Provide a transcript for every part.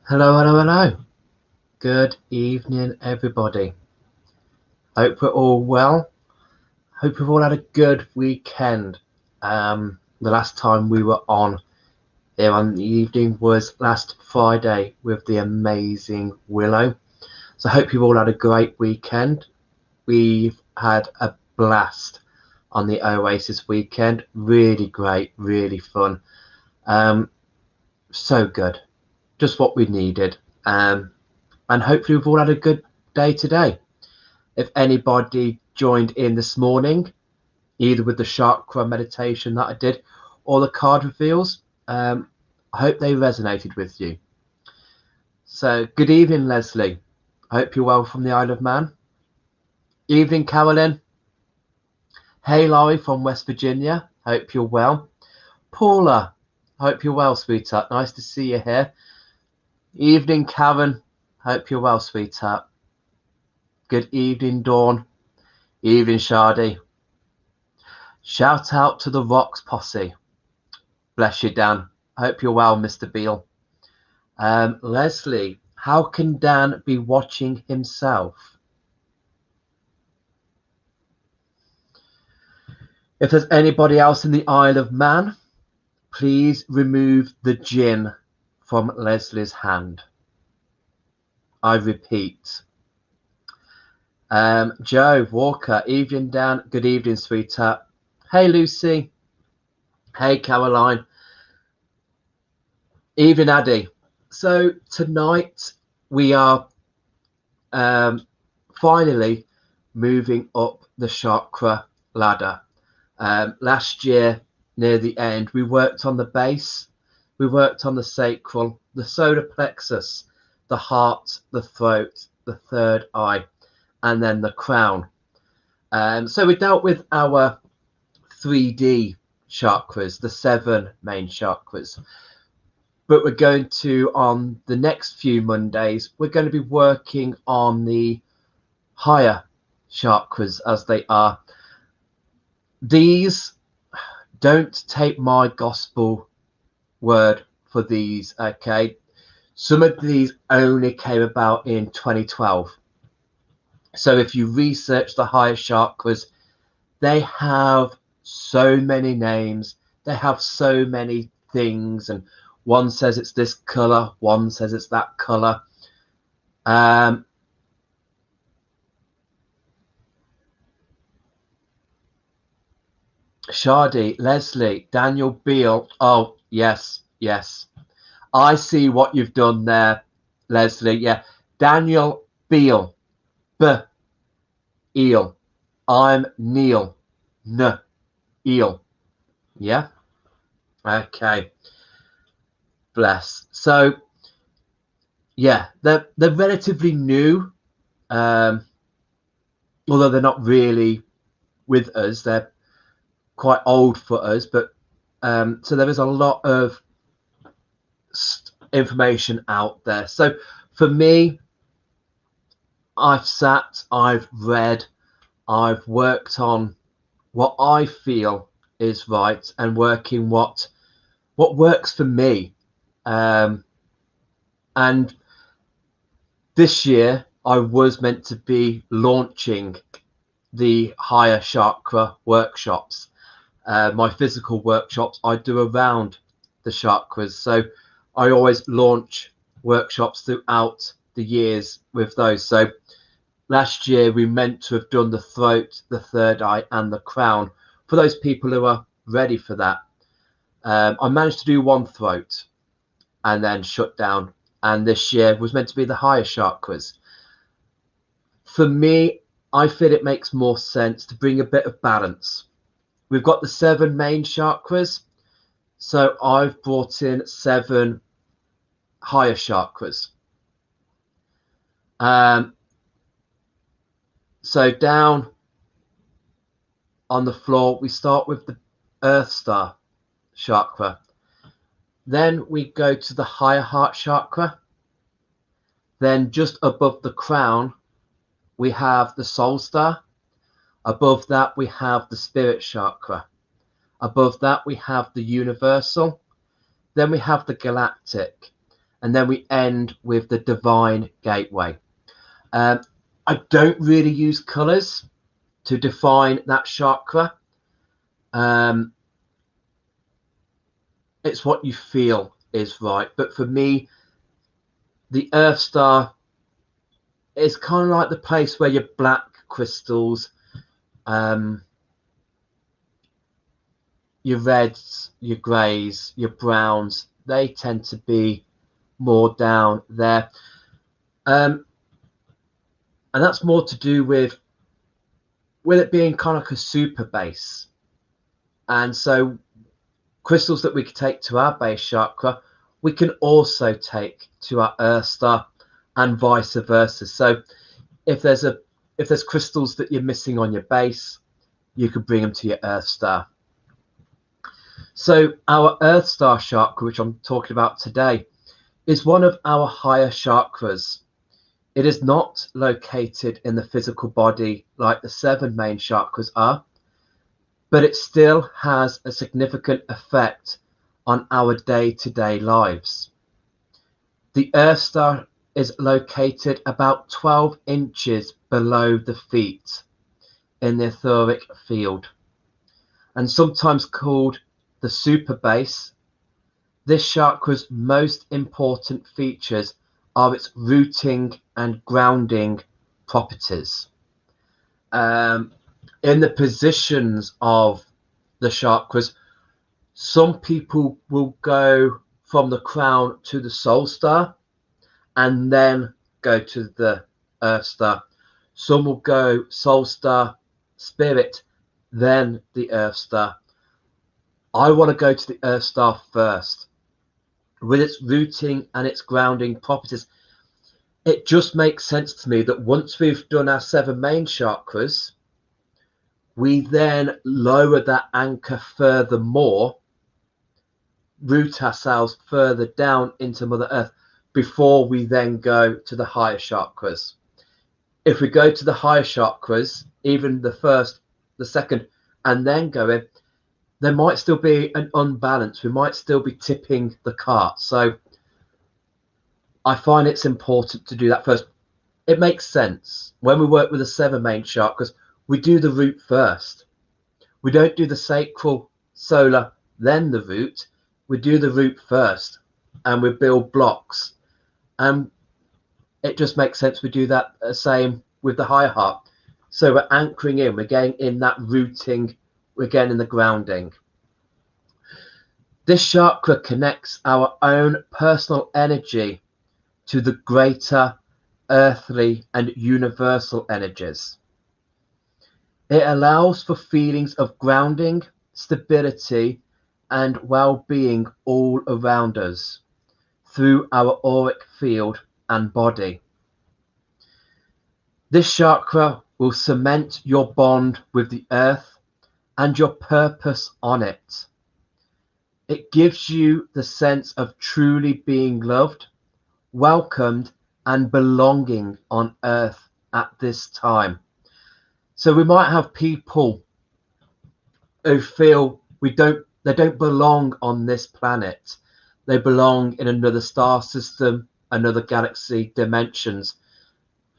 Hello, hello, hello. Good evening, everybody. Hope we're all well. Hope we've all had a good weekend. The last time we were on here on the evening was last Friday with the amazing Willow. So I hope you've all had a great weekend. We've had a blast on the Oasis weekend. Really great, really fun. So good. Just what we needed. And hopefully we've all had a good day today. If anybody joined in this morning, either with the chakra meditation that I did or the card reveals, I hope they resonated with you. So good evening, Leslie. I hope you're well from the Isle of Man. Evening, Carolyn. Hey, Laurie from West Virginia. Hope you're well. Paula, hope you're well, sweetheart. Nice to see you here. Evening, Karen. Hope you're well, sweetheart. Good evening, Dawn. Evening, Shardy. Shout out to the ROX posse. Bless you, Dan. Hope you're well, Mr. Beale. Leslie, how can Dan be watching himself? If there's anybody else in the Isle of Man, please remove the gin from Leslie's hand. I repeat. Joe Walker, evening, Dan. Good evening, sweetheart. Hey, Lucy. Hey, Caroline. Evening, Addy. So tonight we are finally moving up the chakra ladder. Last year, near the end, we worked on the base, we worked on the sacral, the solar plexus, the heart, the throat, the third eye, and then the crown. So we dealt with our 3D chakras, the 7 main chakras. But we're going to, on the next few Mondays, we're going to be working on the higher chakras as they are. These, don't take my gospel word for these, okay? Some of these only came about in 2012. So if you research the higher chakras, they have so many names, they have so many things, and one says it's this color, one says it's that color. Shardy, Leslie, Daniel Beale. Oh, yes, yes. I see what you've done there, Leslie. Yeah, Daniel Beale. Eel. I'm Neil. Eel. Yeah. Okay. Bless. So, yeah, they're relatively new, although they're not really with us. They're quite old for us, but so there is a lot of information out there. So for me, I've sat, I've read, I've worked on what I feel is right and working what works for me. And this year I was meant to be launching the higher chakra workshops, my physical workshops I do around the chakras. So I always launch workshops throughout the years with those. So last year we meant to have done the throat, the third eye, and the crown for those people who are ready for that. I managed to do one throat and then shut down, and this year was meant to be the higher chakras. For me, I feel it makes more sense to bring a bit of balance. We've got the 7 main chakras, so I've brought in 7 higher chakras. So down on the floor, we start with the Earth Star Chakra. Then we go to the higher heart chakra. Then just above the crown, we have the Soul Star. Above that, we have the Spirit Chakra. Above that, we have the Universal. Then we have the Galactic. and then we end with the divine gateway. I don't really use colors to define that chakra. It's what you feel is right. But for me, the Earth Star is kind of like the place where your black crystals, your reds, your greys, your browns, they tend to be more down there. And that's more to do with it being kind of like a super base. And so crystals that we can take to our base chakra, we can also take to our Earth Star, and vice versa. So if there's crystals that you're missing on your base, you could bring them to your Earth Star. So our Earth Star chakra, which I'm talking about today, is one of our higher chakras. It is not located in the physical body like the 7 main chakras are, but it still has a significant effect on our day-to-day lives. The Earth Star is located about 12 inches below the feet in the etheric field, and sometimes called the super base. This chakra's most important features are its rooting and grounding properties. In the positions of the chakras, some people will go from the crown to the soul star and then go to the Earth Star. Some will go soul star, spirit, then the Earth Star. I want to go to the Earth Star first. With its rooting and its grounding properties, it just makes sense to me that once we've done our 7 main chakras, we then lower that anchor furthermore, root ourselves further down into Mother Earth before we then go to the higher chakras. If we go to the higher chakras, even the first, the second, and then go in, there might still be an unbalance. We might still be tipping the cart. So I find it's important to do that first. It makes sense. When we work with the 7 main chakras, we do the root first. We don't do the sacral, solar, then the root. We do the root first, and we build blocks. And it just makes sense we do that the same with the higher heart. So we're anchoring in, we're getting in that rooting, we're getting in the grounding. This chakra connects our own personal energy to the greater earthly and universal energies. It allows for feelings of grounding, stability, and well-being all around us through our auric field and body. This chakra will cement your bond with the earth and your purpose on it. It gives you the sense of truly being loved, welcomed, and belonging on earth at this time. So we might have people who feel they don't belong on this planet. They belong in another star system, another galaxy, dimensions.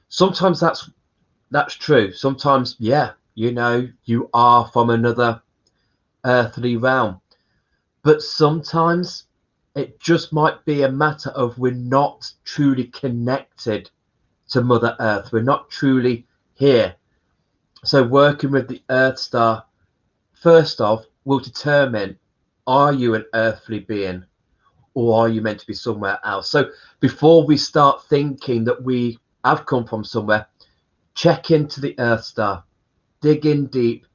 Sometimes that's true. Sometimes, yeah, you are from another earthly realm. But sometimes it just might be a matter of we're not truly connected to Mother Earth. We're not truly here. So working with the Earth Star, first off, will determine, are you an earthly being or are you meant to be somewhere else? So before we start thinking that we have come from somewhere, check into the Earth Star, dig in deep,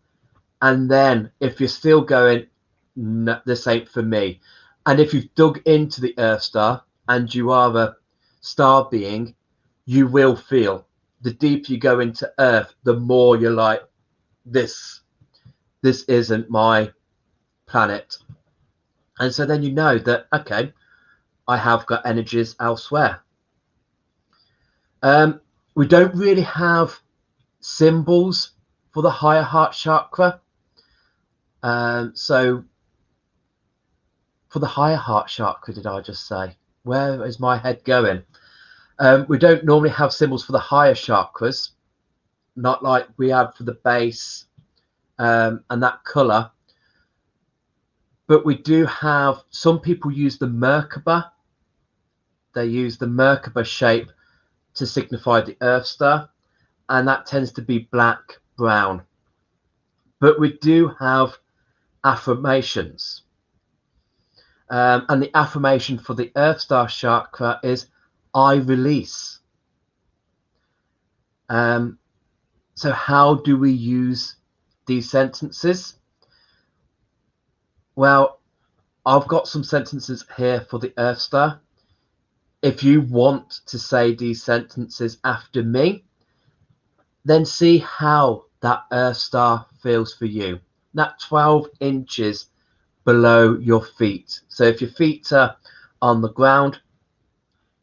and then if you're still going, no, this ain't for me, and if you've dug into the Earth Star and you are a star being, you will feel the deeper you go into Earth, the more you're like, this isn't my planet. And so then you know that, okay, I have got energies elsewhere. We don't really have symbols for the higher heart chakra. So for the higher heart chakra, did I just say? Where is my head going? We don't normally have symbols for the higher chakras, not like we have for the base and that color. But we do have, some people use the Merkaba. They use the Merkaba shape to signify the Earth Star, and that tends to be black, brown. But we do have affirmations. And the affirmation for the Earth Star Chakra is, I release. So how do we use these sentences? Well, I've got some sentences here for the Earth Star. If you want to say these sentences after me, then see how that Earth Star feels for you. That 12 inches below your feet. So if your feet are on the ground,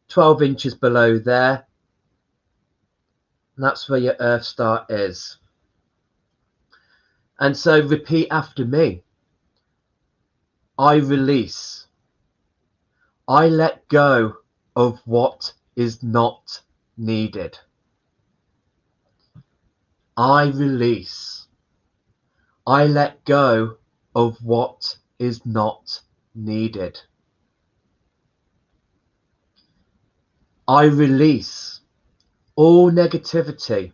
12 inches below there, that's where your Earth Star is. And so repeat after me. I release. I let go of what is not needed. I release. I let go of what is not needed. I release all negativity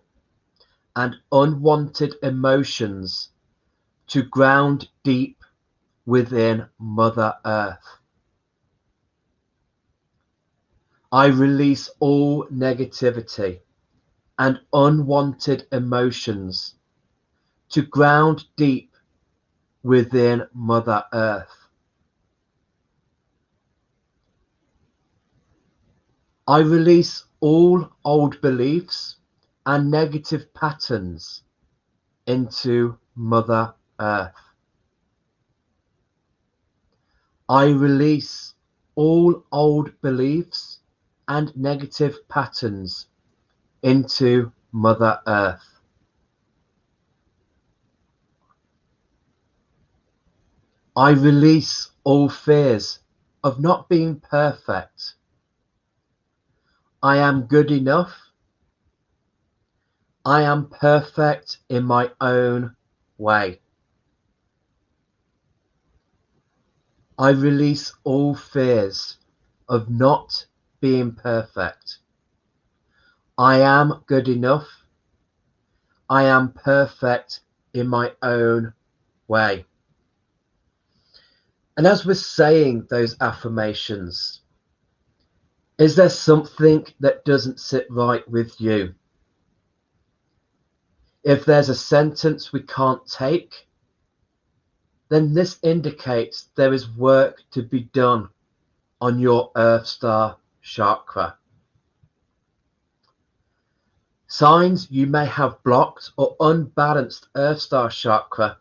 and unwanted emotions to ground deep within Mother Earth. I release all negativity and unwanted emotions to ground deep within Mother Earth. I release all old beliefs and negative patterns into Mother Earth. I release all old beliefs and negative patterns into Mother Earth. I release all fears of not being perfect. I am good enough. I am perfect in my own way. I release all fears of not being perfect. I am good enough. I am perfect in my own way. And as we're saying those affirmations, is there something that doesn't sit right with you? If there's a sentence we can't take, then this indicates there is work to be done on your Earth Star Chakra. Signs you may have blocked or unbalanced Earth Star Chakra.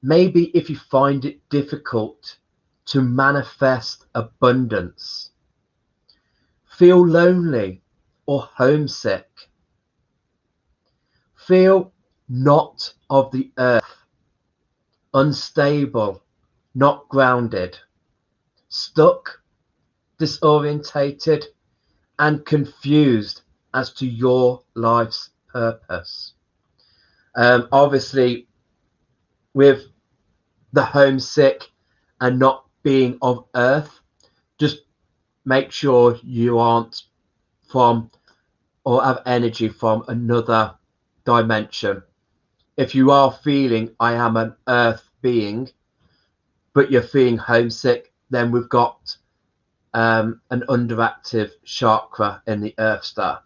Maybe if you find it difficult to manifest abundance, feel lonely or homesick, feel not of the earth, unstable, not grounded, stuck, disorientated, and confused as to your life's purpose. Obviously, with the homesick and not being of earth, just make sure you aren't from or have energy from another dimension. If you are feeling I am an earth being, but you're feeling homesick, then we've got an underactive chakra in the Earth Star.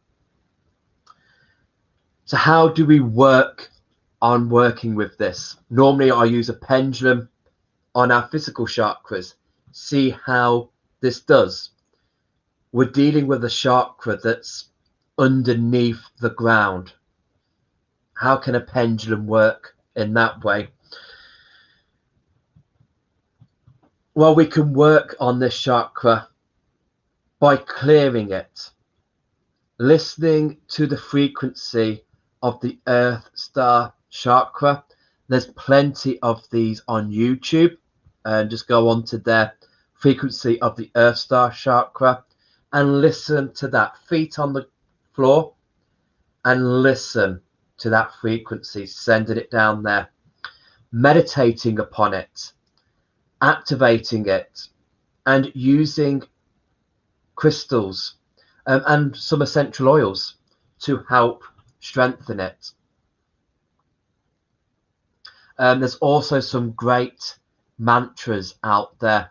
So how do we work on working with this? Normally I use a pendulum on our physical chakras. See how this does. We're dealing with a chakra that's underneath the ground. How can a pendulum work in that way? Well, we can work on this chakra by clearing it, listening to the frequency of the Earth Star Chakra. There's plenty of these on YouTube, and just go onto there frequency of the Earth Star Chakra, and listen to that. Feet on the floor, and listen to that frequency, sending it down there, meditating upon it, activating it, and using crystals and some essential oils to help strengthen it. There's also some great mantras out there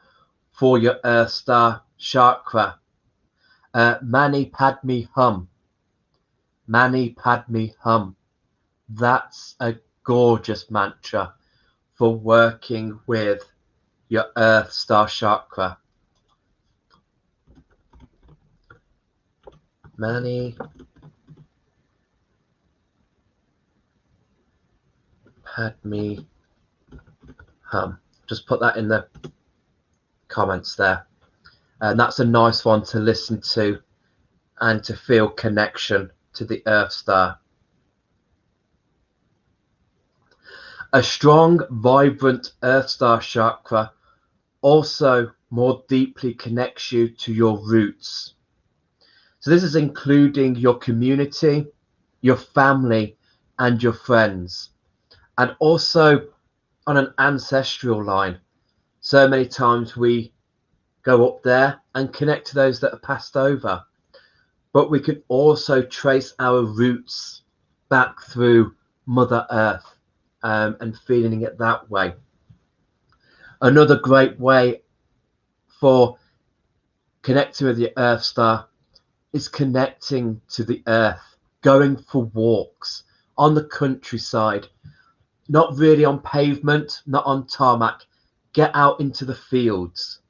for your Earth Star Chakra. Mani Padme Hum. Mani Padme Hum. That's a gorgeous mantra for working with your Earth Star Chakra. Mani Padme Hum. Just put that in the comments there. And that's a nice one to listen to and to feel connection to the Earth Star. A strong, vibrant Earth Star Chakra also more deeply connects you to your roots. So this is including your community, your family, and your friends, and also on an ancestral line. So many times we go up there and connect to those that are passed over, but we can also trace our roots back through Mother Earth and feeling it that way. Another great way for connecting with your Earth Star is connecting to the earth, going for walks on the countryside, not really on pavement, not on tarmac. Get out into the fields,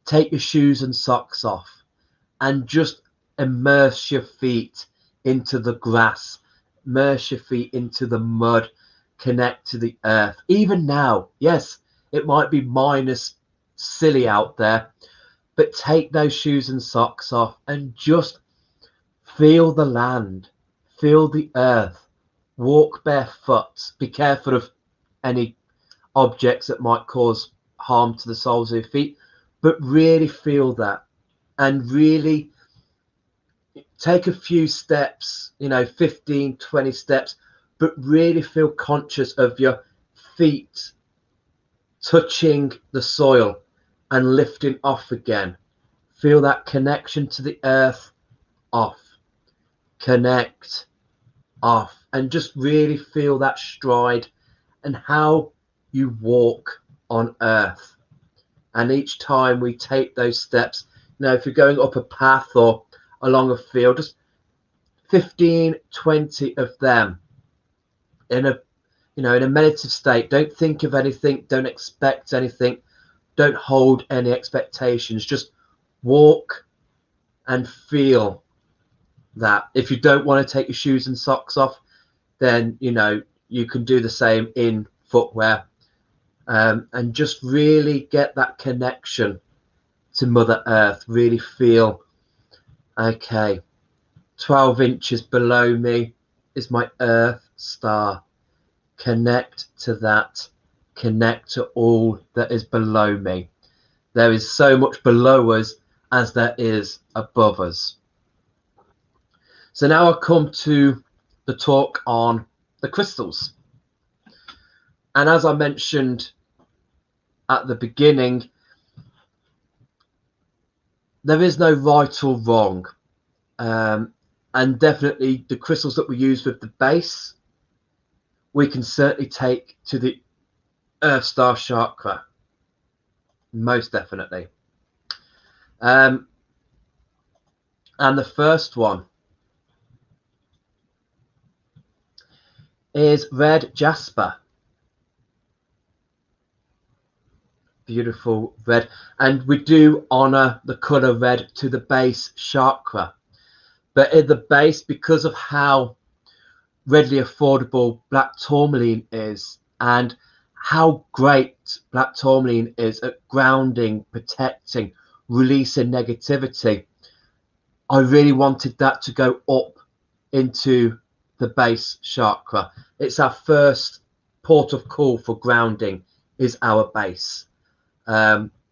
take your shoes and socks off, and just immerse your feet into the grass, immerse your feet into the mud, connect to the earth. Even now, yes, it might be minus silly out there, but take those shoes and socks off and just feel the land, feel the earth, walk barefoot. Be careful of any objects that might cause harm to the soles of your feet, but really feel that and really take a few steps, 15, 20 steps, but really feel conscious of your feet touching the soil and lifting off again. Feel that connection to the earth, off, connect, off, and just really feel that stride and how you walk on earth. And each time we take those steps, if you're going up a path or along a field, just 15, 20 of them in a meditative state. Don't think of anything, don't expect anything, don't hold any expectations, just walk and feel that. If you don't want to take your shoes and socks off, then you can do the same in footwear, and just really get that connection to Mother Earth. Really feel, okay, 12 inches below me is my Earth Star. Connect to that, connect to all that is below me. There is so much below us as there is above us. So now I come to the talk on the crystals. And as I mentioned at the beginning, there is no right or wrong. And definitely the crystals that we use with the base, we can certainly take to the Earth Star Chakra. Most definitely. And the first one is red jasper. Beautiful red. And we do honor the color red to the base chakra. But at the base, because of how readily affordable black tourmaline is and how great black tourmaline is at grounding, protecting, releasing negativity, I really wanted that to go up into the base chakra. It's our first port of call for grounding, is our base.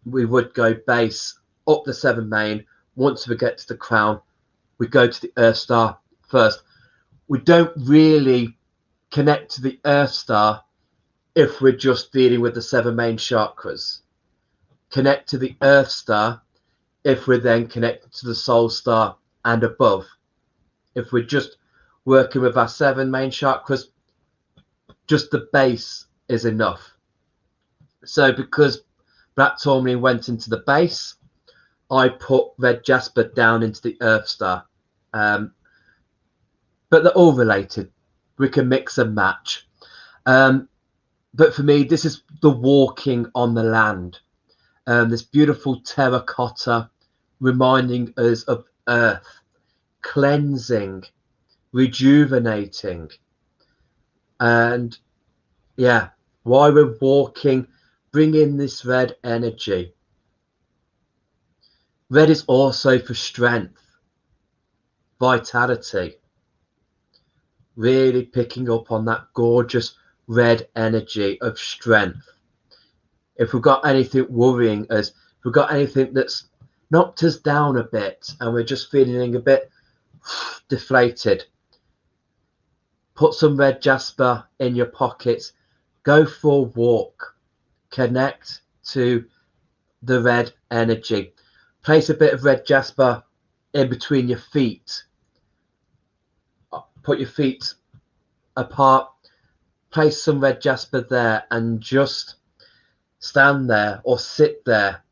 we would go base up the 7 main. Once we get to the crown, we go to the Earth Star first. We don't really connect to the Earth Star if we're just dealing with the 7 main chakras. Connect to the Earth Star if we're then connected to the Soul Star and above. If we're just working with our 7 main chakras, just the base is enough. So because black tourmaline went into the base, I put red jasper down into the Earth Star. But they're all related. We can mix and match. But for me, this is the walking on the land. This beautiful terracotta reminding us of earth, cleansing, rejuvenating. And yeah, while we're walking, bring in this red energy. Red is also for strength, vitality. Really picking up on that gorgeous red energy of strength. If we've got anything worrying us, if we've got anything that's knocked us down a bit and we're just feeling a bit deflated, put some red jasper in your pockets, go for a walk, connect to the red energy. Place a bit of red jasper in between your feet. Put your feet apart, place some red jasper there and just stand there or sit there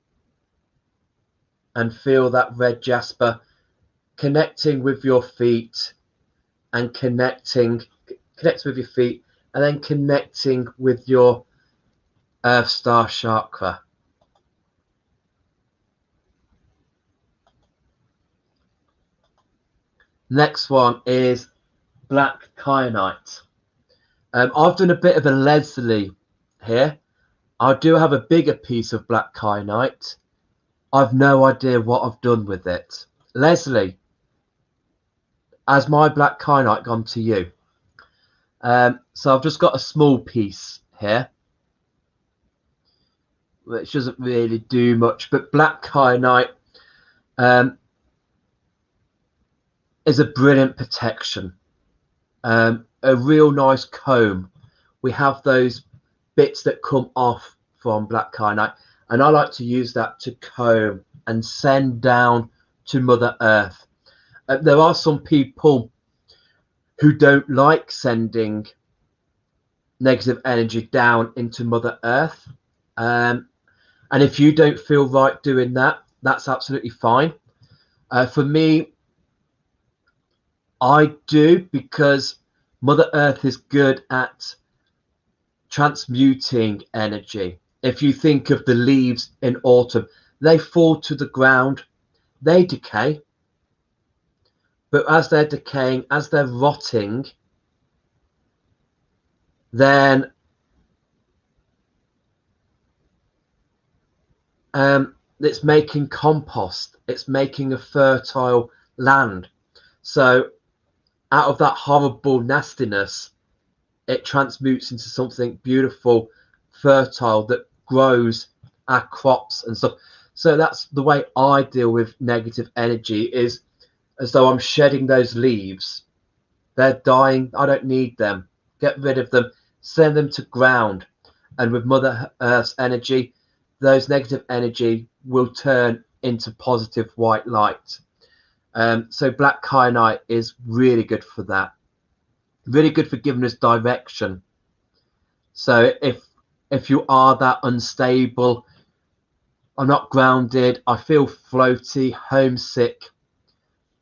and feel that red jasper connecting with your feet and connect with your feet and then connecting with your Earth Star Chakra. Next one is black kyanite. I've done a bit of a Leslie here. I do have a bigger piece of black kyanite. I've no idea what I've done with it. Leslie, has my black kyanite gone to you? So I've just got a small piece here, which doesn't really do much, but black kyanite is a brilliant protection. A real nice comb. We have those bits that come off from black kyanite, and I like to use that to comb and send down to Mother Earth. There are some people who don't like sending negative energy down into Mother Earth, and if you don't feel right doing that, that's absolutely fine. For me, I do, because Mother Earth is good at transmuting energy. If you think of the leaves in autumn, they fall to the ground, they decay, but as they're decaying, as they're rotting, then it's making compost, it's making a fertile land. So out of that horrible nastiness, it transmutes into something beautiful, fertile, that grows our crops and stuff. So that's the way I deal with negative energy, is as though I'm shedding those leaves. They're dying, I don't need them. Get rid of them, send them to ground. And with Mother Earth's energy, those negative energy will turn into positive white light. So black kyanite is really good for that. Really good for giving us direction. So if you are that unstable, I'm not grounded, I feel floaty, homesick,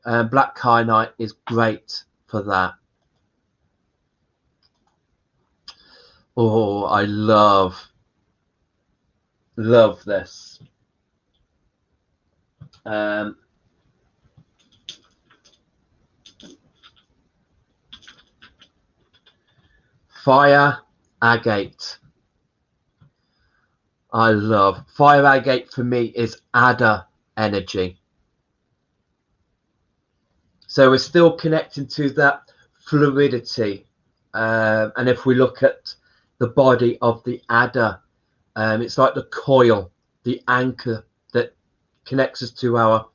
black kyanite is great for that. Oh, I love this. Fire agate. I love fire agate. For me is adder energy. So we're still connecting to that fluidity. And if we look at the body of the adder, it's like the coil the anchor that connects us to our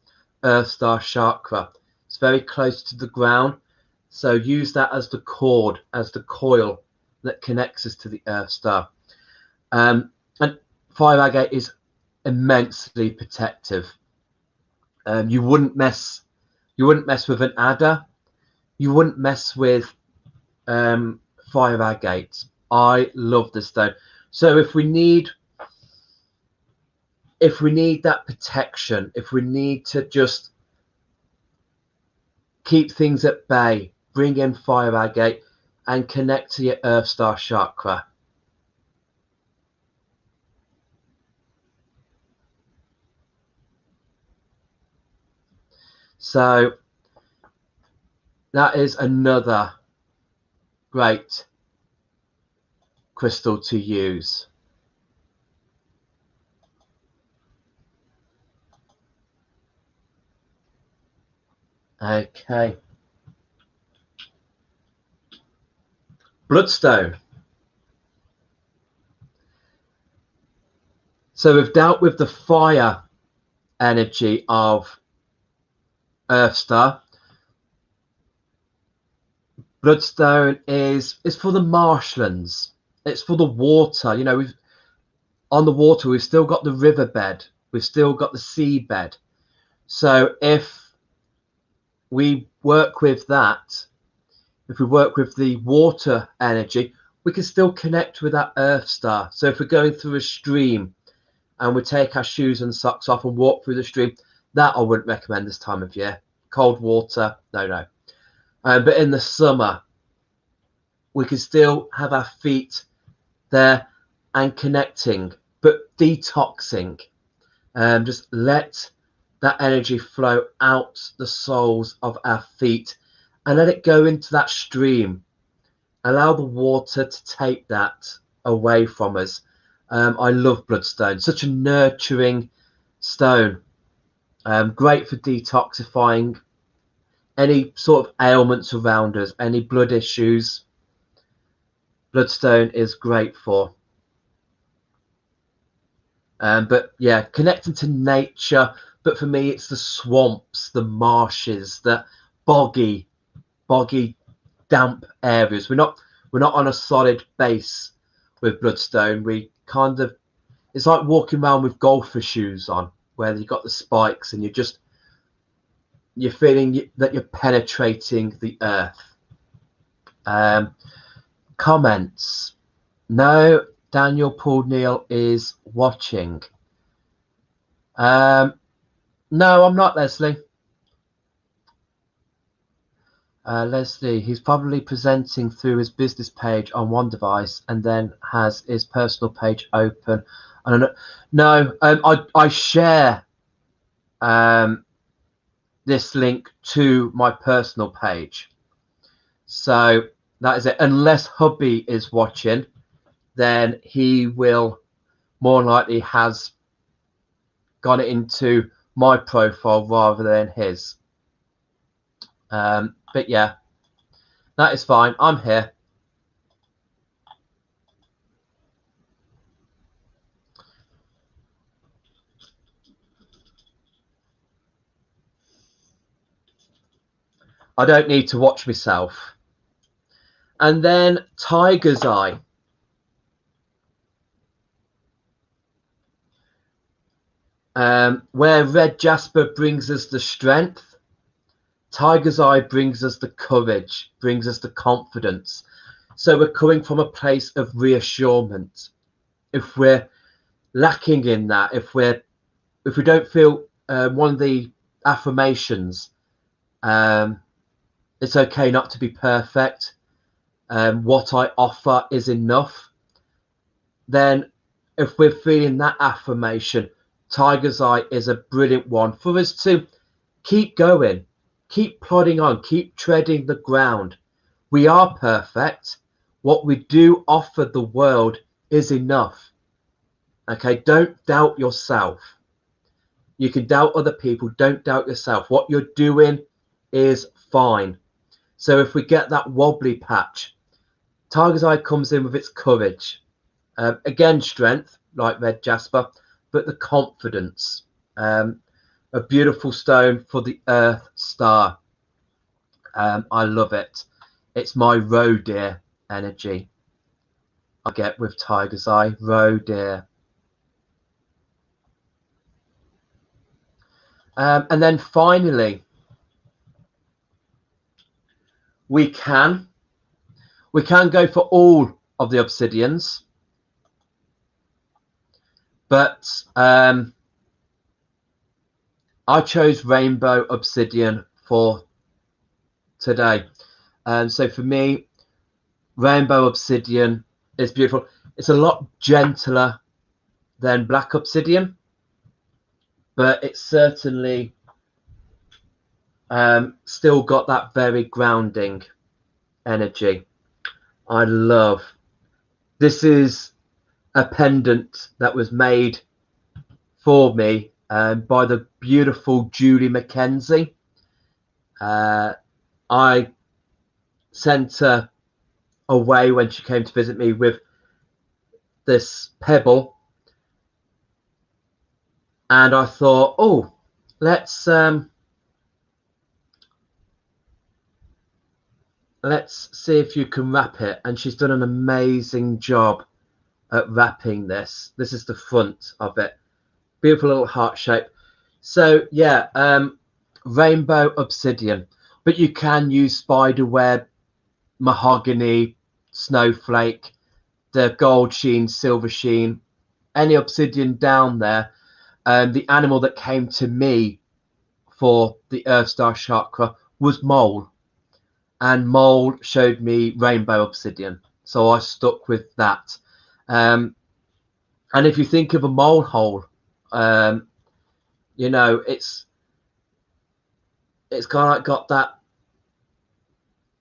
Earth Star Chakra. It's very close to the ground, so use that as the cord, as the coil that connects us to the Earth Star. And fire agate is immensely protective. You wouldn't mess with an adder. You wouldn't mess with fire agate. I love this stone. So if we need that protection, if we need to just keep things at bay, bring in fire agate and connect to your Earth Star Chakra. So that is another great crystal to use. Okay. Bloodstone. So we've dealt with the fire energy of Earth Star. Bloodstone is for the marshlands. It's for the water. You know, on the water we've still got the riverbed. We've still got the seabed. So if we work with that, if we work with the water energy, we can still connect with that Earth Star. So if we're going through a stream and we take our shoes and socks off and walk through the stream, that I wouldn't recommend this time of year. Cold water, no. But in the summer, we can still have our feet there and connecting, but detoxing. Just let that energy flow out the soles of our feet and let it go into that stream. Allow the water to take that away from us. I love bloodstone, such a nurturing stone. Great for detoxifying any sort of ailments around us, any blood issues. Bloodstone is great for. But yeah, connecting to nature. But for me, it's the swamps, the marshes, the boggy, damp areas. We're not on a solid base with bloodstone. We kind of, it's like walking around with golfer shoes on, where you've got the spikes and you're feeling that you're penetrating the earth. Comments. No, Daniel Paul Neal is watching. No, I'm not, Leslie. Leslie, he's probably presenting through his business page on one device and then has his personal page open. I don't know. No, I share this link to my personal page. So that is it. Unless hubby is watching, then he will more likely has got it into my profile rather than his. But yeah, that is fine. I'm here. I don't need to watch myself. And then Tiger's Eye. Where red jasper brings us the strength, Tiger's Eye brings us the courage, brings us the confidence. So we're coming from a place of reassurance. If we're lacking in that, if we don't feel one of the affirmations, it's okay not to be perfect. What I offer is enough. Then if we're feeling that affirmation, Tiger's Eye is a brilliant one for us to keep going, keep plodding on, keep treading the ground. We are perfect. What we do offer the world is enough. Okay, don't doubt yourself. You can doubt other people, don't doubt yourself. What you're doing is fine. So if we get that wobbly patch, Tiger's Eye comes in with its courage. Again, strength, like red jasper, but the confidence. A beautiful stone for the Earth Star. I love it. It's my roe deer energy I get with Tiger's Eye. Roe deer. And then finally, we can go for all of the obsidians, but I chose rainbow obsidian for today. So for me, rainbow obsidian is beautiful. It's a lot gentler than black obsidian, but it's certainly still got that very grounding energy. I love. This is a pendant that was made for me by the beautiful Julie Mackenzie. I sent her away when she came to visit me with this pebble, and I thought, oh, let's see if you can wrap it. And she's done an amazing job at wrapping this. This is the front of it. Beautiful little heart shape. So yeah, rainbow obsidian, but you can use spider web, mahogany, snowflake, the gold sheen, silver sheen, any obsidian down there. The animal that came to me for the Earth Star Chakra was mole, and mole showed me rainbow obsidian, so I stuck with that. And if you think of a mole hole, you know, it's kind of like got that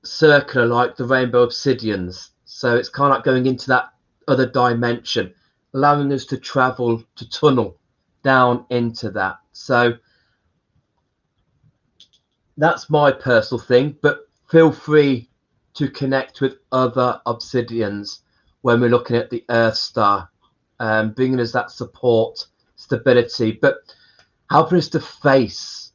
circular like the rainbow obsidians, so it's kind of like going into that other dimension, allowing us to travel, to tunnel down into that. So that's my personal thing, but feel free to connect with other obsidians when we're looking at the Earth Star, bringing us that support, stability, but helping us to face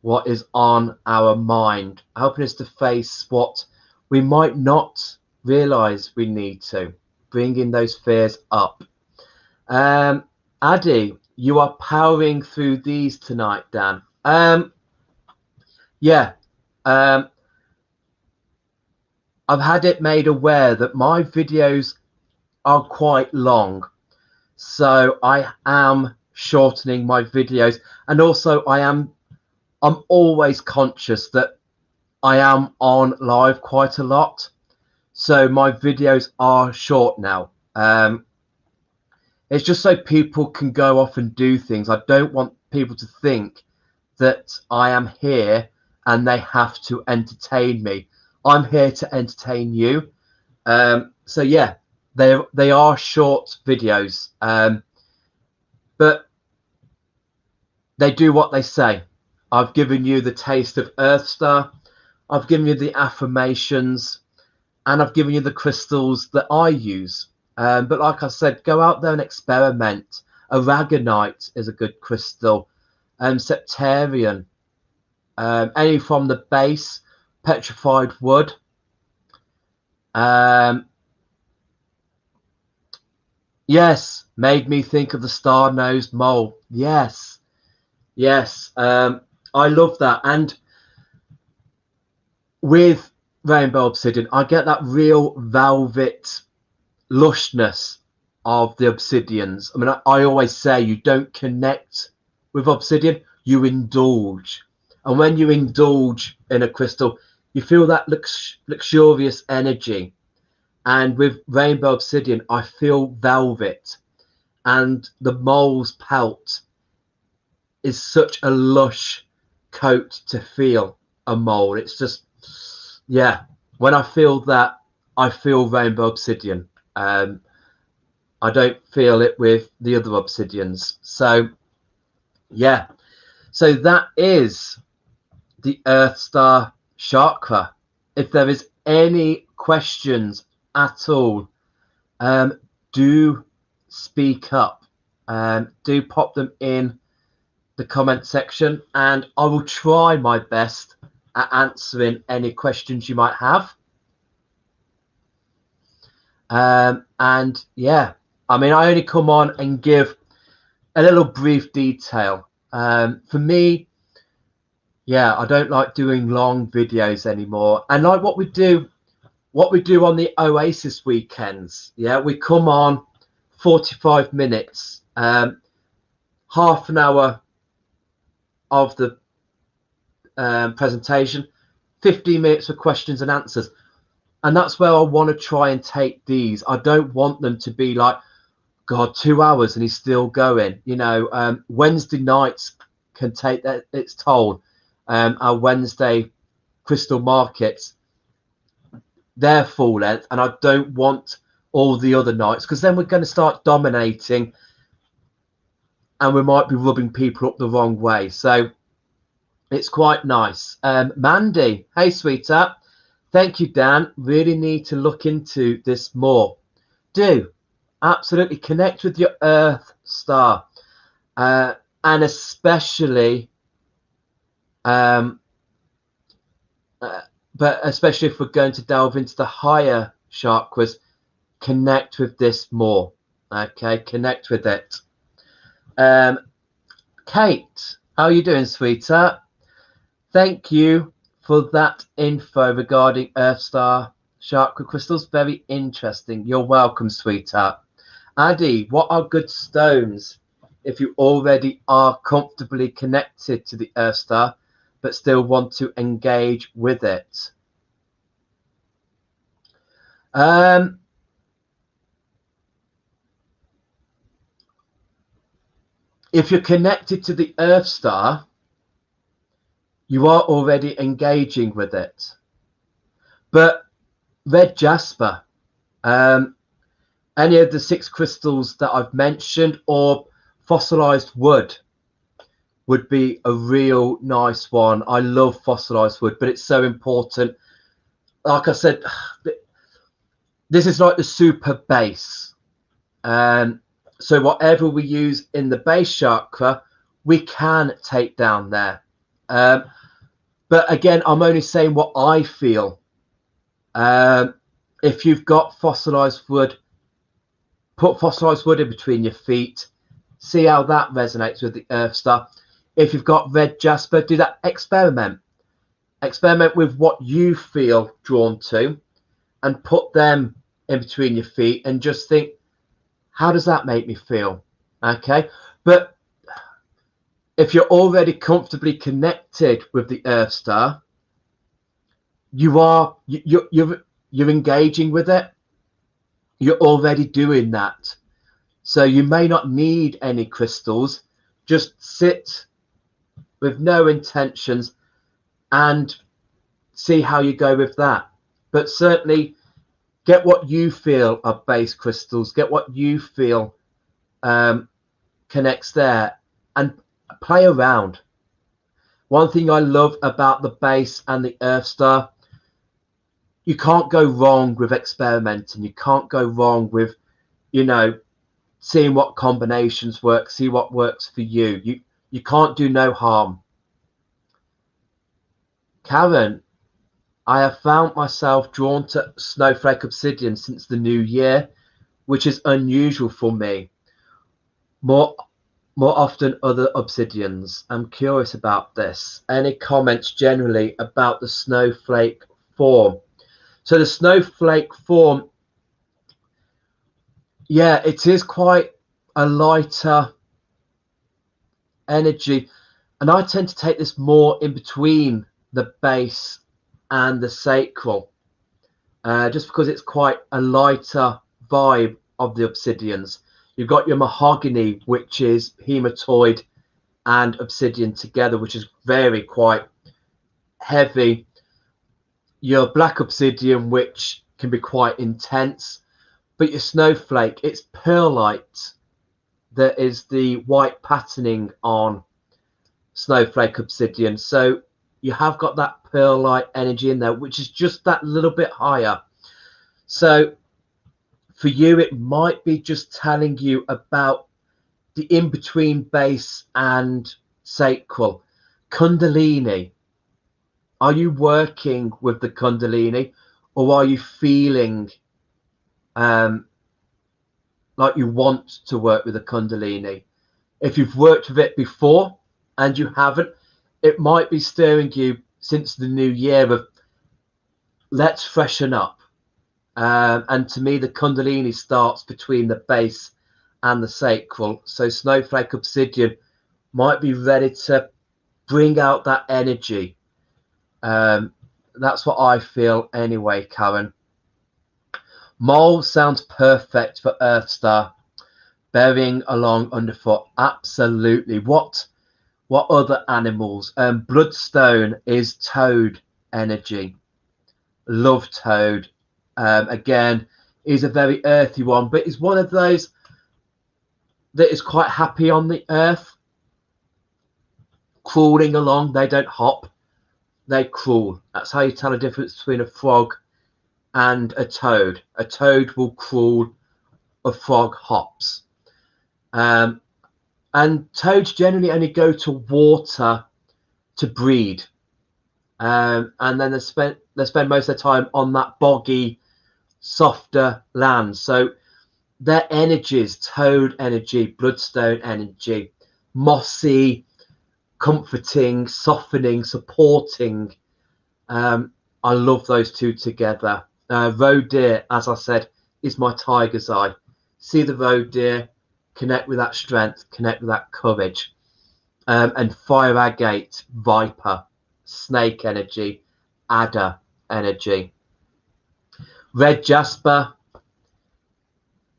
what is on our mind, helping us to face what we might not realize we need to, bringing those fears up. Addy, you are powering through these tonight, Dan. Yeah, I've had it made aware that my videos are quite long, so I am shortening my videos, and also I'm always conscious that I am on live quite a lot, so my videos are short now. It's just so people can go off and do things. I don't want people to think that I am here and they have to entertain me. I'm here to entertain you. So yeah, they are short videos, but they do what they say. I've given you the taste of Earth Star, I've given you the affirmations, and I've given you the crystals that I use. But like I said, go out there and experiment. Aragonite is a good crystal. Septarian, any from the base, petrified wood. Yes, made me think of the star-nosed mole. Yes, yes, I love that. And with rainbow obsidian, I get that real velvet lushness of the obsidians. I mean, I always say you don't connect with obsidian, you indulge. And when you indulge in a crystal, you feel that luxurious energy. And with rainbow obsidian, I feel velvet, and the mole's pelt is such a lush coat to feel a mole. It's just, yeah, when I feel that, I feel rainbow obsidian. I don't feel it with the other obsidians. So yeah, so that is the Earth Star Chakra. If there is any questions at all, do speak up. do pop them in the comment section, and I will try my best at answering any questions you might have. And yeah, I mean, I only come on and give a little brief detail. For me, yeah, I don't like doing long videos anymore. And like what we do on the Oasis weekends, yeah, we come on 45 minutes, half an hour of the presentation, 15 minutes for questions and answers. And that's where I want to try and take these. I don't want them to be like, God, 2 hours and he's still going. You know, Wednesday nights can take that its toll. Our Wednesday crystal markets, they're full length, and I don't want all the other nights, because then we're going to start dominating and we might be rubbing people up the wrong way. So it's quite nice. Mandy, hey sweetheart, thank you, Dan. Really need to look into this more. Do absolutely connect with your Earth Star, and especially but especially if we're going to delve into the higher chakras, connect with this more. Okay, connect with it. Kate, how are you doing, sweetheart? Thank you for that info regarding Earth Star Chakra crystals. Very interesting. You're welcome, sweetheart. Addy, what are good stones if you already are comfortably connected to the Earth Star but still want to engage with it? If you're connected to the Earth Star, you are already engaging with it. But red jasper, any of the 6 crystals that I've mentioned, or fossilized wood would be a real nice one. I love fossilized wood, but it's so important. Like I said, this is like the super base. So whatever we use in the base chakra, we can take down there. But again, I'm only saying what I feel. If you've got fossilized wood, put fossilized wood in between your feet. See how that resonates with the Earth Star. If you've got red jasper, do that experiment. Experiment with what you feel drawn to and put them in between your feet and just think, how does that make me feel? Okay. But if you're already comfortably connected with the Earth Star, you're engaging with it. You're already doing that. So you may not need any crystals. Just sit with no intentions and see how you go with that. But certainly get what you feel are base crystals. Get what you feel connects there, and play around. One thing I love about the base and the Earth Star, you can't go wrong with experimenting. You can't go wrong with, you know, seeing what combinations work, see what works for you. You can't do no harm. Karen, I have found myself drawn to snowflake obsidian since the new year, which is unusual for me. More often other obsidians. I'm curious about this. Any comments generally about the snowflake form? So the snowflake form, yeah, it is quite a lighter energy, and I tend to take this more in between the base and the sacral, just because it's quite a lighter vibe of the obsidians. You've got your mahogany, which is hematoid and obsidian together, which is very quite heavy. Your black obsidian, which can be quite intense. But your snowflake, it's pearlite. There is the white patterning on snowflake obsidian. So you have got that pearlite energy in there, which is just that little bit higher. So for you, it might be just telling you about the in-between base and sacral. Kundalini. Are you working with the Kundalini, or are you feeling like you want to work with the Kundalini? If you've worked with it before and you haven't, it might be stirring you since the new year of let's freshen up. And to me, the Kundalini starts between the base and the sacral. So Snowflake Obsidian might be ready to bring out that energy. That's what I feel anyway, Karen. Mole sounds perfect for Earth Star. Burying along underfoot. Absolutely. What other animals? Bloodstone is toad energy. Love toad. Again, is a very earthy one, but is one of those that is quite happy on the earth, crawling along. They don't hop, they crawl. That's how you tell the difference between a frog and a toad. A toad will crawl, a frog hops. And toads generally only go to water to breed, and then they spend most of their time on that boggy, softer land. So their energies, toad energy, bloodstone energy, mossy, comforting, softening, supporting. I love those two together. Roe deer, as I said, is my tiger's eye. See the roe deer, connect with that strength, connect with that courage. And fire agate, viper, snake energy, adder energy. Red jasper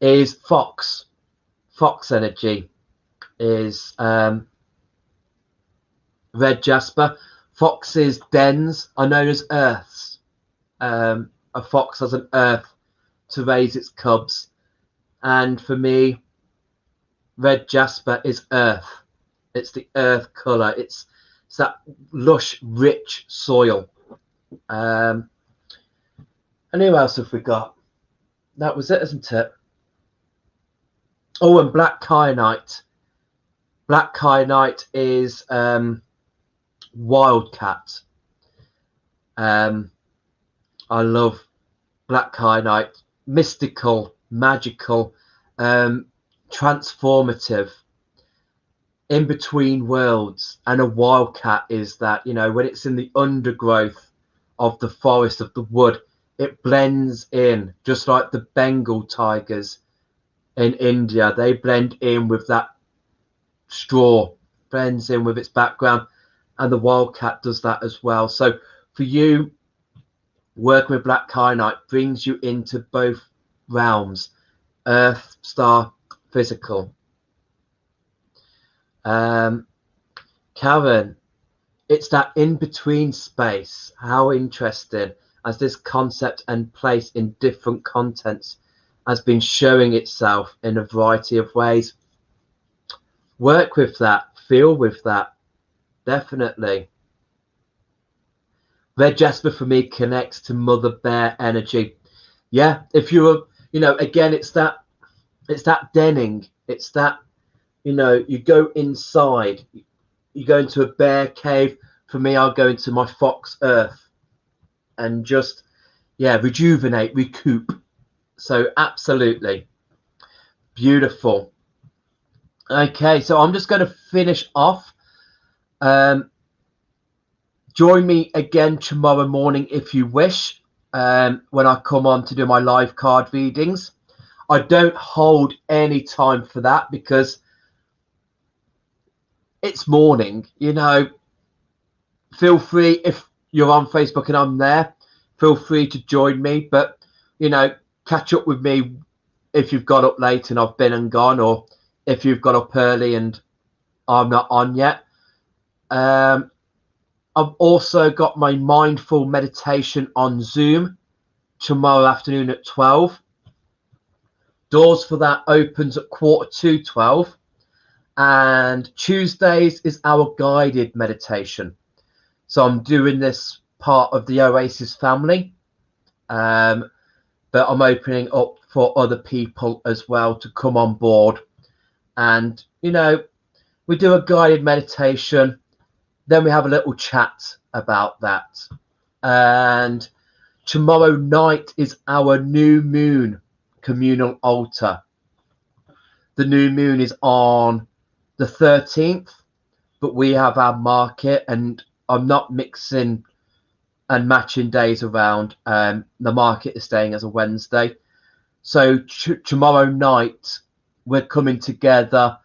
is fox. Fox energy is red jasper. Fox's dens are known as earths. A fox has an earth to raise its cubs, and for me, red jasper is earth. It's the earth color. It's that lush, rich soil. And who else have we got? That was it, isn't it? Oh, and black kyanite. Black kyanite is wildcat. I love black kyanite. Mystical, magical, transformative, in between worlds. And a wildcat is that, you know, when it's in the undergrowth of the forest, of the wood, it blends in, just like the Bengal tigers in India. They blend in with that straw, blends in with its background, and the wildcat does that as well. So for you, working with black kyanite brings you into both realms, earth, star, physical. Karen, it's that in-between space. How interesting, as this concept and place in different contents has been showing itself in a variety of ways. Work with that, feel with that, definitely. Red jasper for me connects to mother bear energy. Yeah, if you're, you know, again, it's that denning. It's that, you know, you go inside, you go into a bear cave. For me, I'll go into my fox earth and just, yeah, rejuvenate, recoup. So absolutely beautiful. Okay, so I'm just going to finish off. Join me again tomorrow morning if you wish, when I come on to do my live card readings. I don't hold any time for that because it's morning, you know. Feel free, if you're on Facebook and I'm there, feel free to join me, but, you know, catch up with me if you've got up late and I've been and gone, or if you've got up early and I'm not on yet. I've also got my mindful meditation on Zoom tomorrow afternoon at 12. Doors for that opens at 11:45, and Tuesdays is our guided meditation. So I'm doing this part of the Oasis family, but I'm opening up for other people as well to come on board and you know, we do a guided meditation, then we have a little chat about that. And tomorrow night is our new moon communal altar. The new moon is on the 13th, but we have our market, and I'm not mixing and matching days around. The market is staying as a Wednesday. So tomorrow night, we're coming together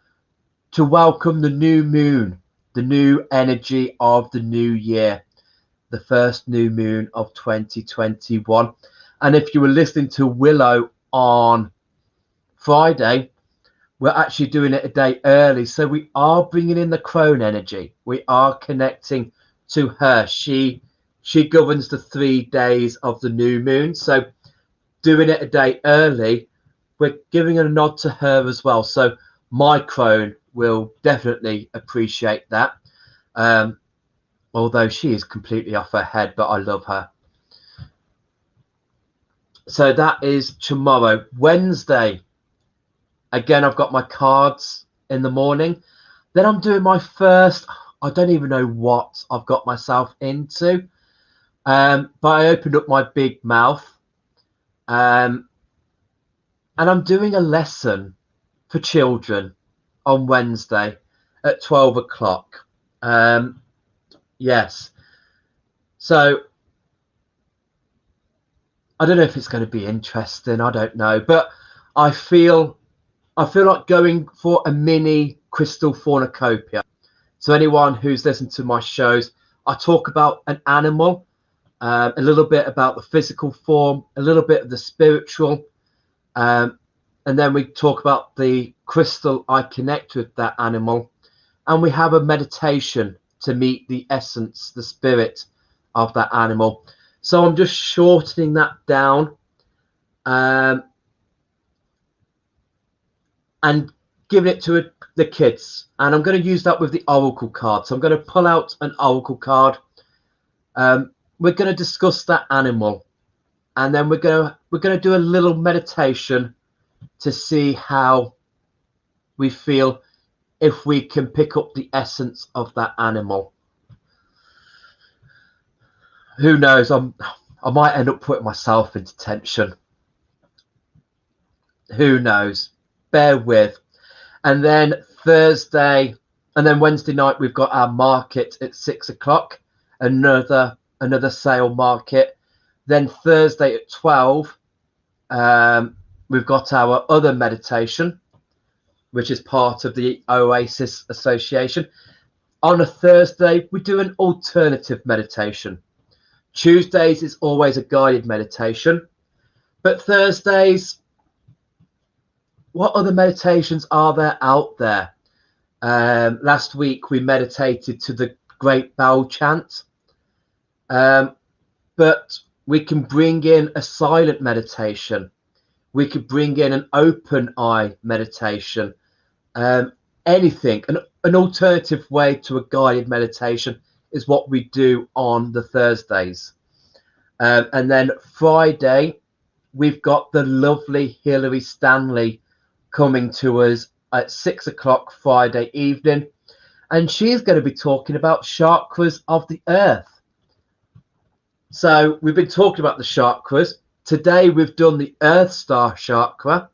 to welcome the new moon, the new energy of the new year, the first new moon of 2021. And if you were listening to Willow on Friday, we're actually doing it a day early. So we are bringing in the crone energy. We are connecting to her. She governs the 3 days of the new moon. So doing it a day early, we're giving a nod to her as well. So my crone will definitely appreciate that. Although she is completely off her head, but I love her. So that is tomorrow. Wednesday, again, I've got my cards in the morning. Then I'm doing my first, I don't even know what I've got myself into. But I opened up my big mouth. And I'm doing a lesson for children on Wednesday at 12 o'clock. Yes. So I don't know if it's going to be interesting. I don't know. But I feel like going for a mini crystal cornucopia. So anyone who's listened to my shows, I talk about an animal, a little bit about the physical form, a little bit of the spiritual, and then we talk about the crystal I connect with that animal, and we have a meditation to meet the essence, the spirit of that animal. So I'm just shortening that down and giving it to the kids. And I'm going to use that with the oracle card. So I'm going to pull out an oracle card. We're going to discuss that animal, and then we're going to do a little meditation to see how we feel if we can pick up the essence of that animal. Who knows? I might end up putting myself into tension. Who knows? Bear with. And then Thursday, and then Wednesday night, we've got our market at 6 o'clock. Another sale market. Then Thursday at 12, we've got our other meditation, which is part of the Oasis Association. On a Thursday, we do an alternative meditation. Tuesdays is always a guided meditation. But Thursdays, what other meditations are there out there? Last week, we meditated to the Great Bell Chant. But we can bring in a silent meditation. We could bring in an open eye meditation. Anything, an alternative way to a guided meditation is what we do on the Thursdays. And then Friday, we've got the lovely Hilary Stanley coming to us at 6 o'clock Friday evening. And she's going to be talking about chakras of the earth. So we've been talking about the chakras. Today we've done the Earth Star Chakra.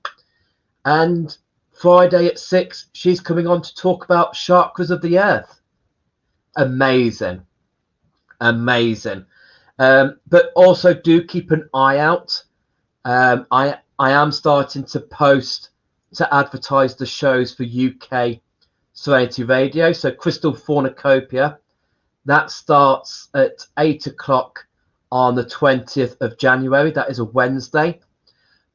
And Friday at 6, she's coming on to talk about chakras of the earth. Amazing. Amazing. But also do keep an eye out. I am starting to post to advertise the shows for UK Serenity Radio. So Crystal Cornucopia, that starts at 8 o'clock on the 20th of January. That is a Wednesday.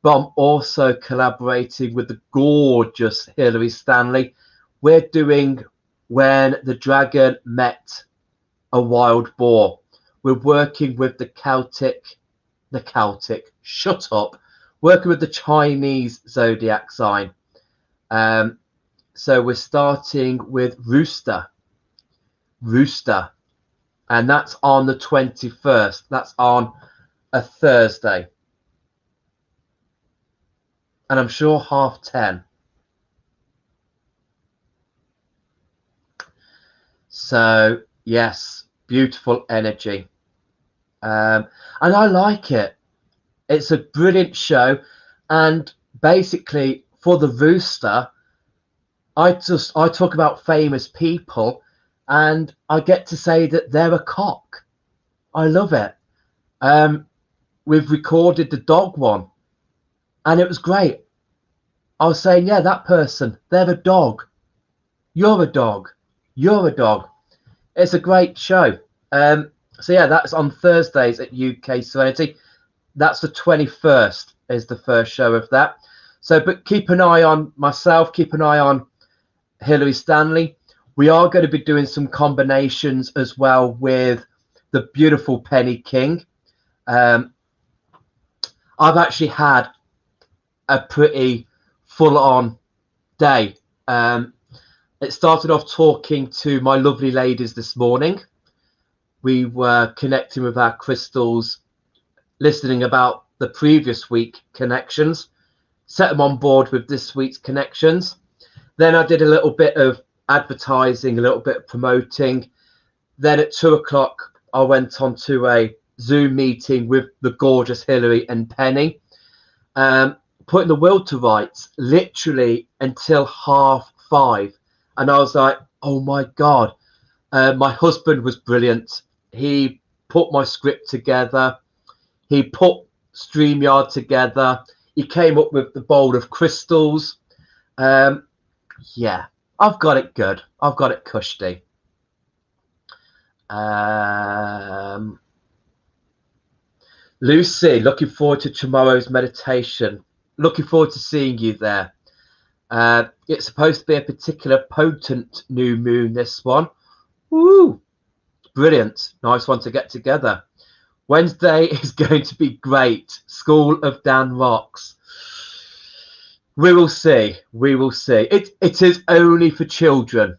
But I'm also collaborating with the gorgeous Hilary Stanley. We're doing When the Dragon Met a Wild Boar. We're working with the Celtic, shut up, working with the Chinese zodiac sign. So we're starting with Rooster, and that's on the 21st. That's on a Thursday. And I'm sure 10:30. So yes, beautiful energy, and I like it. It's a brilliant show, and basically for the rooster, I talk about famous people, and I get to say that they're a cock. I love it. We've recorded the dog one, and it was great. I was saying, yeah, that person, they're a dog. You're a dog. You're a dog. It's a great show. So yeah, that's on Thursdays at UK Serenity. That's the 21st is the first show of that. So, but keep an eye on myself, keep an eye on Hilary Stanley. We are going to be doing some combinations as well with the beautiful Penny King. I've actually had a pretty full-on day. It started off talking to my lovely ladies this morning. We were connecting with our crystals, listening about the previous week connections, set them on board with this week's connections. Then I did a little bit of advertising, a little bit of promoting. Then at 2 o'clock, I went on to a Zoom meeting with the gorgeous Hilary and Penny, putting the will to rights literally until 5:30. And I was like, oh my God. My husband was brilliant. He put my script together. He put StreamYard together. He came up with the bowl of crystals. Yeah, I've got it good. I've got it cushy. Lucy, looking forward to tomorrow's meditation. Looking forward to seeing you there. It's supposed to be a particular potent new moon, this one. Woo! Brilliant. Nice one to get together. Wednesday is going to be great. School of Dan ROX. We will see. We will see. It is only for children.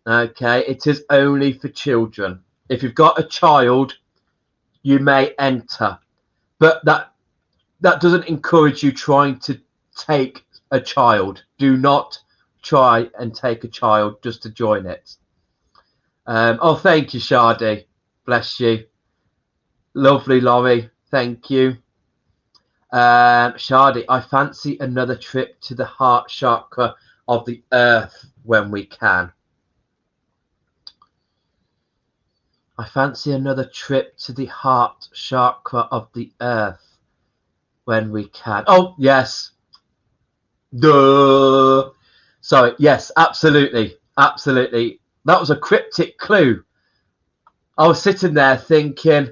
Okay, it is only for children. If you've got a child, you may enter, but that doesn't encourage you trying to take a child. Do not try and take a child just to join it. Oh, thank you, Shadi. Bless you. Lovely, Laurie. Thank you. Shadi, I fancy another trip to the heart chakra of the earth when we can. I fancy another trip to the heart chakra of the earth when we can. Oh, yes. Duh. Sorry. Yes, absolutely. Absolutely. That was a cryptic clue. I was sitting there thinking,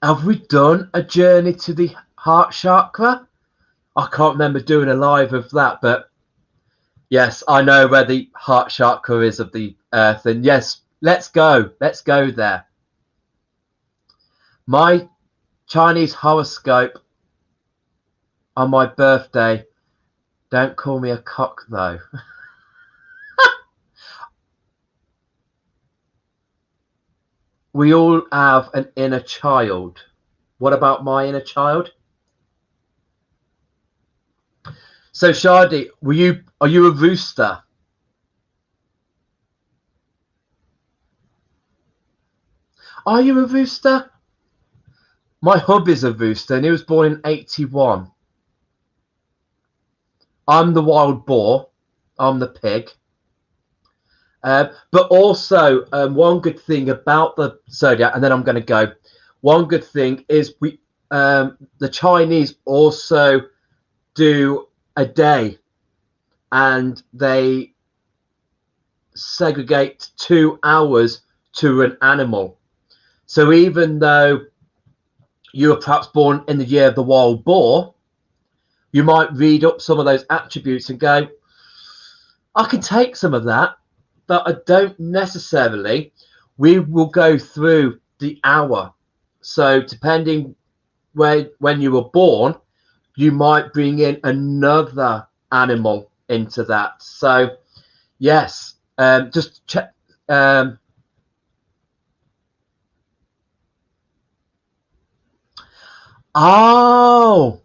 have we done a journey to the heart chakra? I can't remember doing a live of that, but yes, I know where the heart chakra is of the earth. And yes, let's go. Let's go there. My Chinese horoscope on my birthday. Don't call me a cock, though. We all have an inner child. What about my inner child? So, Shadi, are you a rooster? Are you a rooster? My hub is a rooster, and he was born in 81. I'm the wild boar. I'm the pig. But also, one good thing about the zodiac, and then I'm going to go. One good thing is the Chinese also do a day, and they segregate 2 hours to an animal. So even though you were perhaps born in the year of the wild boar, you might read up some of those attributes and go, I can take some of that, but I don't necessarily. We will go through the hour. So depending when you were born, you might bring in another animal into that. So yes, just check. Oh,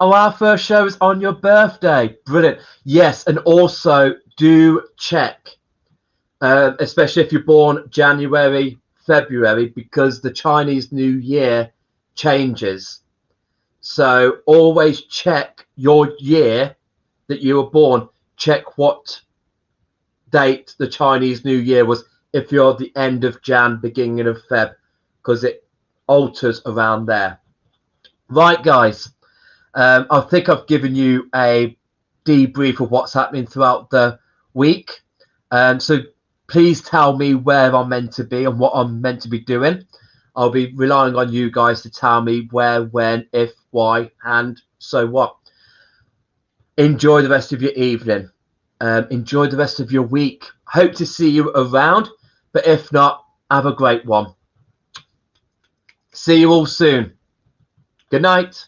Oh, our first show is on your birthday. Brilliant. Yes, and also do check, especially if you're born January, February, because the Chinese New Year changes. So always check your year that you were born. Check what date the Chinese New Year was if you're the end of Jan, beginning of Feb, because it alters around there. Right, guys. I think I've given you a debrief of what's happening throughout the week. So please tell me where I'm meant to be and what I'm meant to be doing. I'll be relying on you guys to tell me where, when, if, why, and so what. Enjoy the rest of your evening. Enjoy the rest of your week. Hope to see you around, but if not, have a great one. See you all soon. Good night.